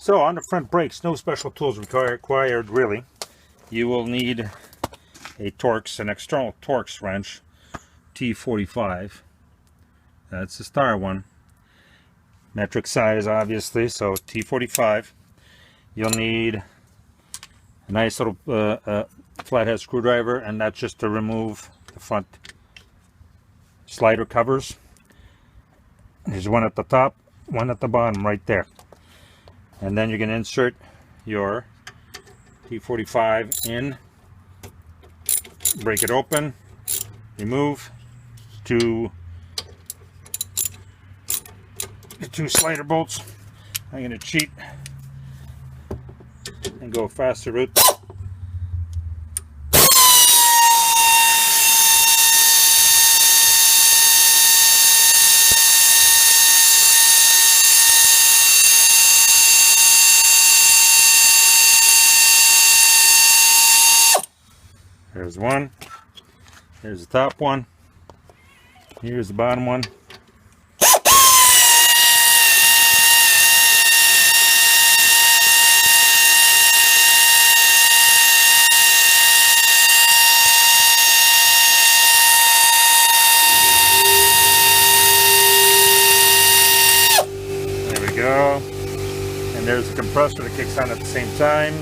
So on the front brakes, no special tools required really. You will need an external Torx wrench, T45. That's the star one. Metric size obviously, so T45. You'll need a nice little flathead screwdriver, and that's just to remove the front slider covers. There's one at the top, one at the bottom right there. And then you're going to insert your T45 in, break it open, remove the two slider bolts. I'm going to cheat and go faster route. There's one. Here's the top one. Here's the bottom one. There we go. And there's the compressor that kicks on at the same time.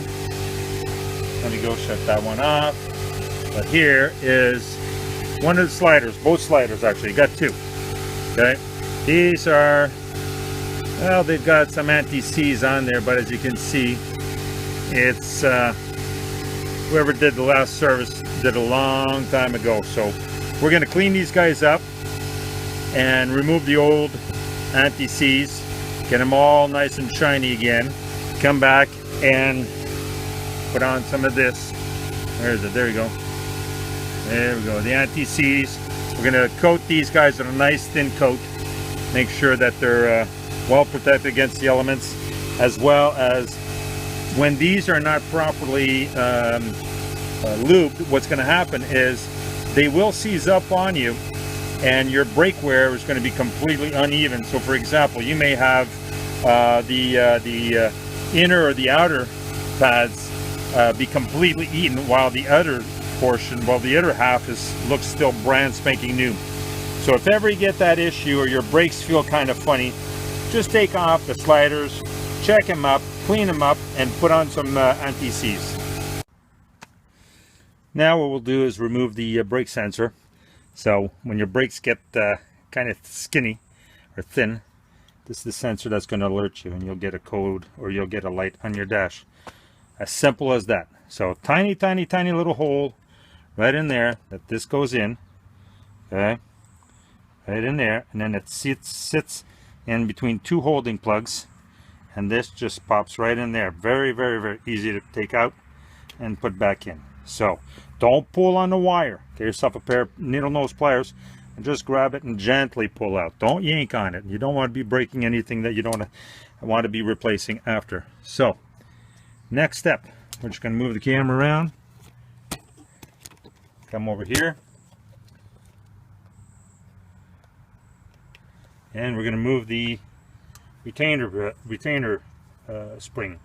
Let me go shut that one off. But here is one of the sliders, both sliders actually, you got two. Okay, these are, well, they've got some anti-seize on there, but as you can see, it's whoever did the last service did a long time ago. So we're going to clean these guys up and remove the old anti-seize, get them all nice and shiny again, come back and put on some of this. Where is it? There you go. There we go, the anti-seize. We're going to coat these guys with a nice thin coat. Make sure that they're well protected against the elements, as well as when these are not properly lubed, what's going to happen is they will seize up on you and your brake wear is going to be completely uneven. So for example, you may have the inner or the outer pads be completely eaten, while the other portion, well, the other half looks still brand spanking new. So if ever you get that issue or your brakes feel kind of funny, just take off the sliders, check them up, clean them up, and put on some anti-seize. Now what we'll do is remove the brake sensor. So when your brakes get kind of skinny or thin, this is the sensor that's going to alert you, and you'll get a code or you'll get a light on your dash. As simple as that. So tiny little hole right in there that this goes in, okay, right in there, and then it sits in between two holding plugs, and this just pops right in there. Very easy to take out and put back in. So don't pull on the wire. Get yourself a pair of needle nose pliers and just grab it and gently pull out. Don't yank on it. You don't want to be breaking anything that you don't want to be replacing after. So next step, we're just going to move the camera around. Come over here, and we're going to move the retainer spring.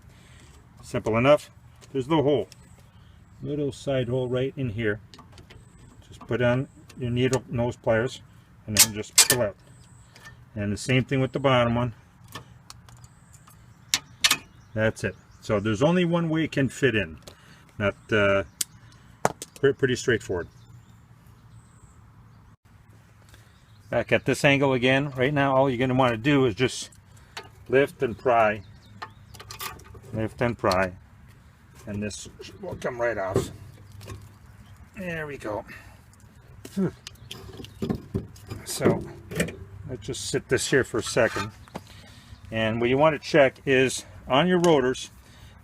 Simple enough. There's a little side hole right in here. Just put on your needle nose pliers and then just pull out. And the same thing with the bottom one. That's it. So there's only one way it can fit in. Not pretty straightforward. Back at this angle again. Right now all you're going to want to do is just lift and pry. Lift and pry. And this will come right off. There we go. So let's just sit this here for a second. And what you want to check is on your rotors,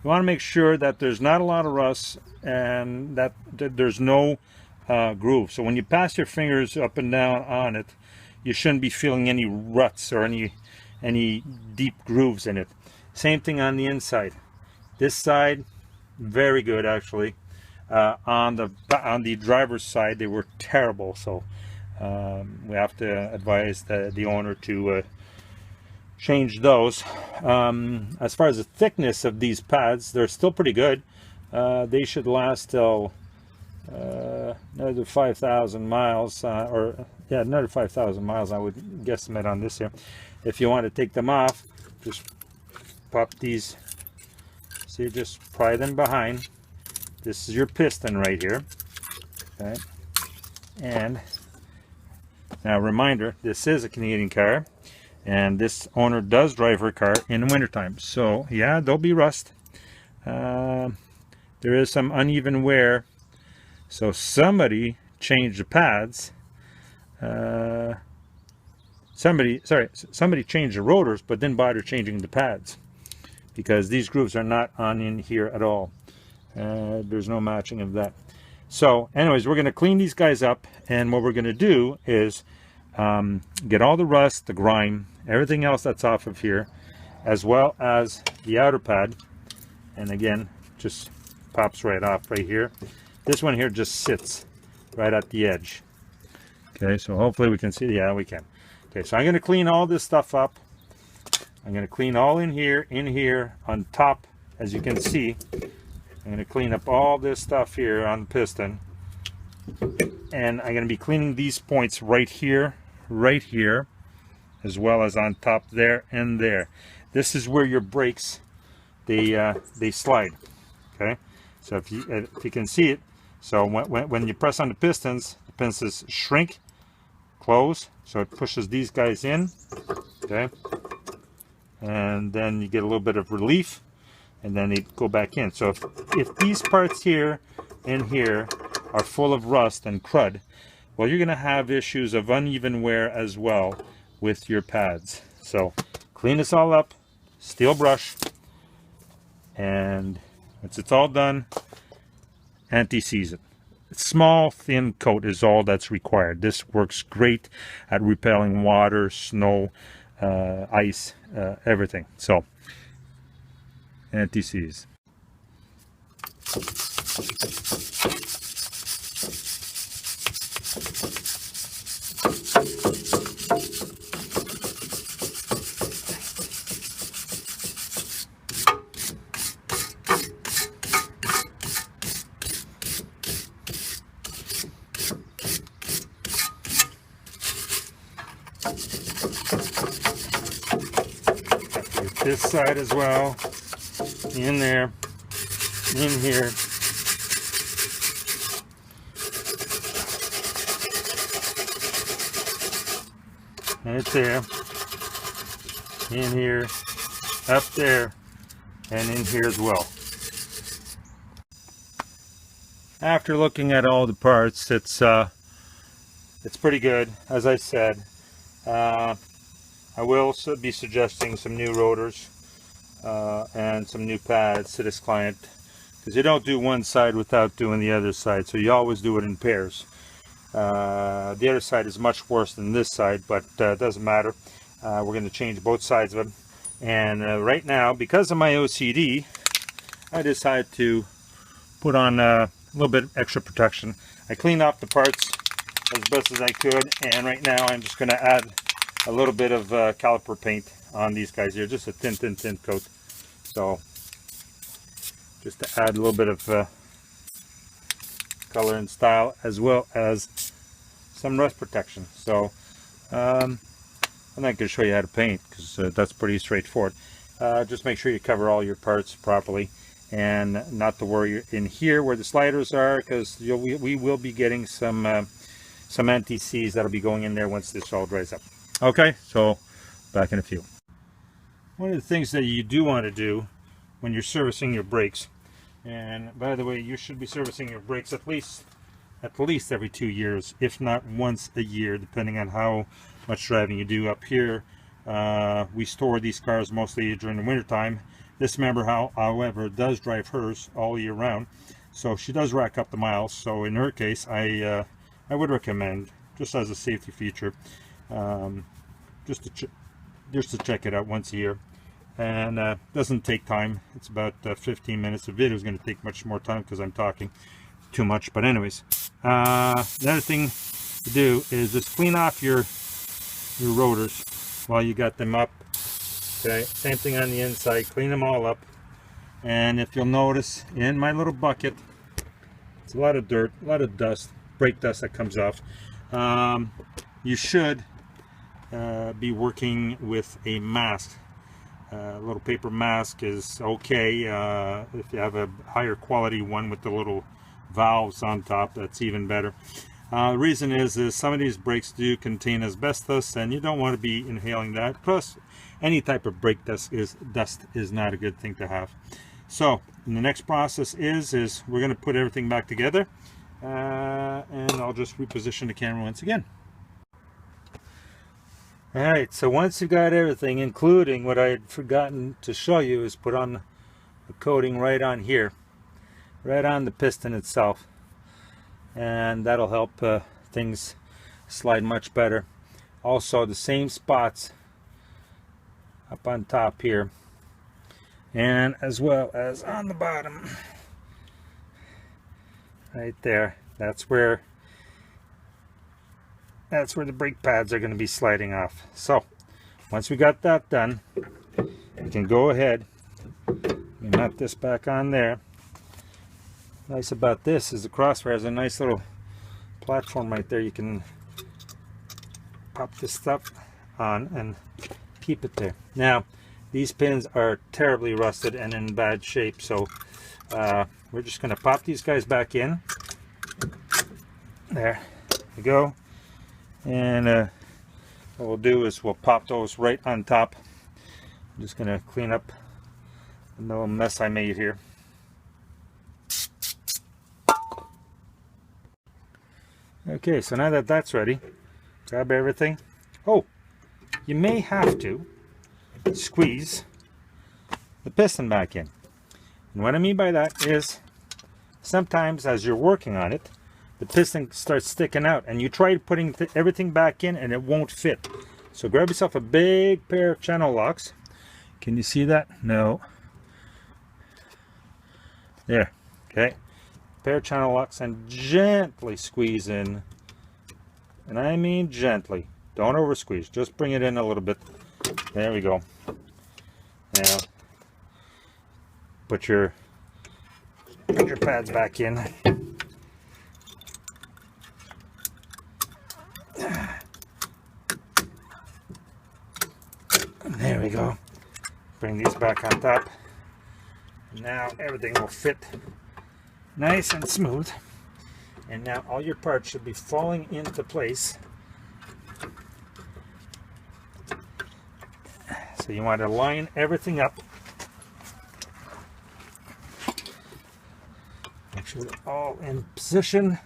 you want to make sure that there's not a lot of rust and that there's no groove. So when you pass your fingers up and down on it, you shouldn't be feeling any ruts or any deep grooves in it. Same thing on the inside. This side, very good actually. On the driver's side, they were terrible. So we have to advise the owner to change those. As far as the thickness of these pads, they're still pretty good. They should last till another 5,000 miles, another 5,000 miles I would guesstimate on this here. If you want to take them off, just pop these, see, just pry them behind. This is your piston right here, okay? And now, reminder, this is a Canadian car, and this owner does drive her car in the wintertime. So yeah, there'll be rust. There is some uneven wear. So somebody changed the pads. Somebody changed the rotors, but didn't bother changing the pads, because these grooves are not on in here at all. There's no matching of that. So anyways, we're going to clean these guys up, and what we're going to do is get all the rust, the grime, everything else that's off of here, as well as the outer pad. And again, just pops right off right here. This one here just sits right at the edge. Okay, so hopefully we can see. Yeah, we can. Okay, so I'm going to clean all this stuff up. I'm going to clean all in here, on top, as you can see. I'm going to clean up all this stuff here on the piston. And I'm going to be cleaning these points right here, as well as on top there and there. This is where your brakes, they slide. Okay, so if you can see it, so when you press on the pistons shrink, close, so it pushes these guys in. Okay, and then you get a little bit of relief, and then they go back in. So if these parts here and here are full of rust and crud, well, you're going to have issues of uneven wear as well with your pads. So clean this all up, steel brush, and once it's all done, anti-seize it. Small thin coat is all that's required. This works great at repelling water, snow, ice, everything. So anti-seize. This side as well, in there, in here. Right there, in here, up there, and in here as well. After looking at all the parts, it's pretty good, as I said. I will be suggesting some new rotors and some new pads to this client, because you don't do one side without doing the other side, so you always do it in pairs. The other side is much worse than this side, but it doesn't matter. We're going to change both sides of them. And right now, because of my OCD, I decided to put on a little bit extra protection. I cleaned off the parts as best as I could, and right now I'm just going to add a little bit of caliper paint on these guys here, just a thin coat. So just to add a little bit of color and style, as well as some rust protection. So I'm not going to show you how to paint, because that's pretty straightforward. Just make sure you cover all your parts properly, and not to worry in here where the sliders are, because we will be getting some anti-seize that'll be going in there once this all dries up. Okay, so back in a few. One of the things that you do want to do when you're servicing your brakes, and by the way, you should be servicing your brakes at least every 2 years, if not once a year, depending on how much driving you do. Up here, we store these cars mostly during the winter time. This member, however, does drive hers all year round, so she does rack up the miles. So in her case, I would recommend, just as a safety feature, just to check it out once a year. And doesn't take time. It's about 15 minutes. The video is going to take much more time because I'm talking too much. But anyways, another thing to do is just clean off your rotors while you got them up, Okay, same thing on the inside. Clean them all up. And if you'll notice, in my little bucket, it's a lot of dirt, a lot of dust, brake dust that comes off. You should be working with a mask. A little paper mask is okay. If you have a higher quality one with the little valves on top, that's even better. The reason is some of these brakes do contain asbestos, and you don't want to be inhaling that. Plus, any type of brake dust is not a good thing to have. So, the next process is we're going to put everything back together, and I'll just reposition the camera once again. Alright, so once you got everything, including what I had forgotten to show you, is put on the coating right on here, right on the piston itself, and that'll help things slide much better. Also, the same spots up on top here, and as well as on the bottom right there. That's where the brake pads are going to be sliding off. So once we got that done, we can go ahead and mount this back on there. Nice about this is the Crossfire has a nice little platform right there. You can pop this stuff on and keep it there. Now these pins are terribly rusted and in bad shape, so we're just going to pop these guys back in. There we go. And what we'll do is we'll pop those right on top. I'm just going to clean up the little mess I made here. Okay, so now that that's ready, grab everything. Oh, you may have to squeeze the piston back in. And what I mean by that is sometimes as you're working on it, the piston starts sticking out and you try putting everything back in and it won't fit. So grab yourself a big pair of channel locks. Can you see that? No. There. Okay. Pair of channel locks and gently squeeze in. And I mean gently. Don't over squeeze. Just bring it in a little bit. There we go. Now put your pads back in. There we go. Bring these back on top. Now everything will fit nice and smooth. And now all your parts should be falling into place. So you want to line everything up. Make sure they're all in position.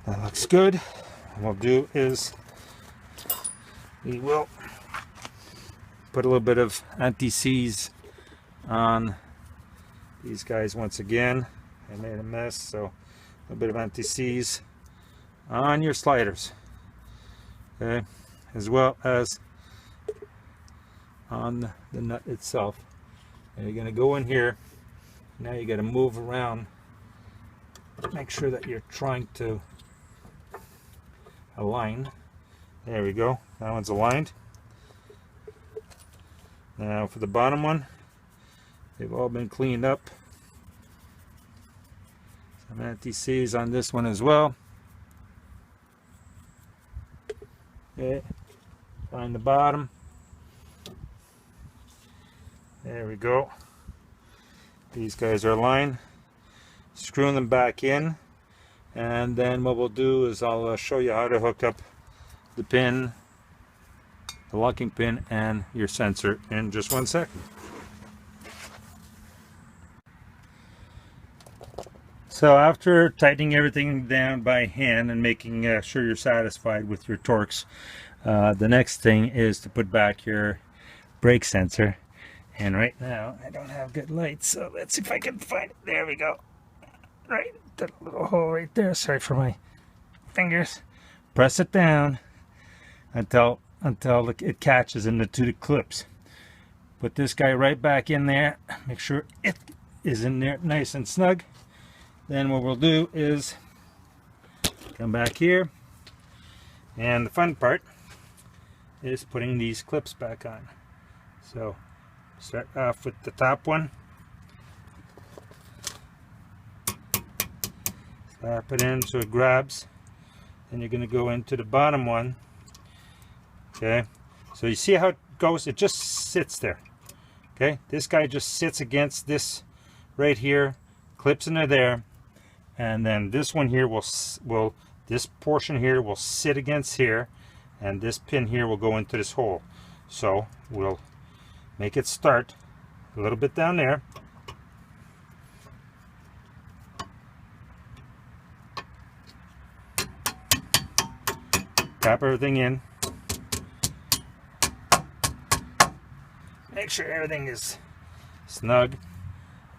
That looks good. What we'll do is we will put a little bit of anti-seize on these guys once again. I made a mess, so a little bit of anti-seize on your sliders, okay, as well as on the nut itself. And you're going to go in here. Now you got to move around. Make sure that you're trying to align. There we go. That one's aligned. Now for the bottom one, they've all been cleaned up. Some anti-seize on this one as well. Okay. Find the bottom. There we go. These guys are aligned. Screwing them back in, and then what we'll do is I'll show you how to hook up the pin, the locking pin, and your sensor in just 1 second. So after tightening everything down by hand and making sure you're satisfied with your torques, the next thing is to put back your brake sensor. And right now I don't have good light, so let's see if I can find it. There we go. Right, that little hole right there. Sorry for my fingers. Press it down until it catches into the clips. Put this guy right back in there. Make sure it is in there nice and snug. Then what we'll do is come back here, and the fun part is putting these clips back on. So start off with the top one. Slap it in so it grabs. Then you're going to go into the bottom one. Okay, so you see how it goes? It just sits there. Okay, this guy just sits against this right here, clips into there, and then this one here will this portion here will sit against here, and this pin here will go into this hole. So we'll make it start a little bit down there. Tap everything in. Make sure everything is snug.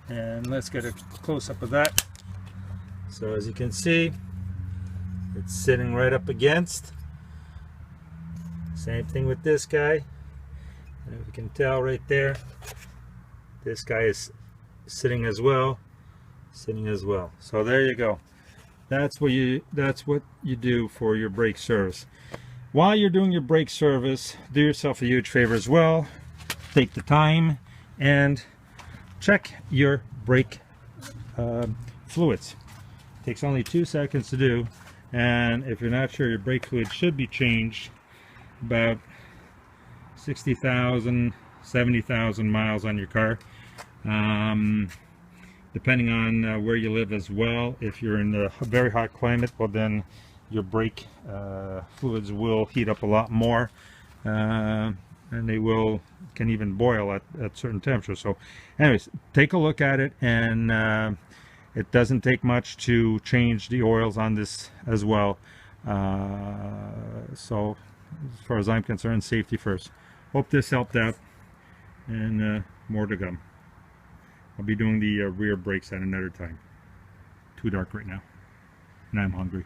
And let's get a close-up of that. So as you can see, it's sitting right up against. Same thing with this guy. And if you can tell right there, this guy is sitting as well. So there you go. That's what you do for your brake service. While you're doing your brake service, do yourself a huge favor as well. Take the time and check your brake fluids. It takes only 2 seconds to do, and if you're not sure, your brake fluid should be changed about 60,000, 70,000 miles on your car. Depending on where you live as well. If you're in a very hot climate, well then your brake fluids will heat up a lot more, and they can even boil at certain temperatures. So anyways, take a look at it, and it doesn't take much to change the oils on this as well. So as far as I'm concerned, safety first. Hope this helped out, and more to come. I'll be doing the rear brakes at another time. Too dark right now, and I'm hungry.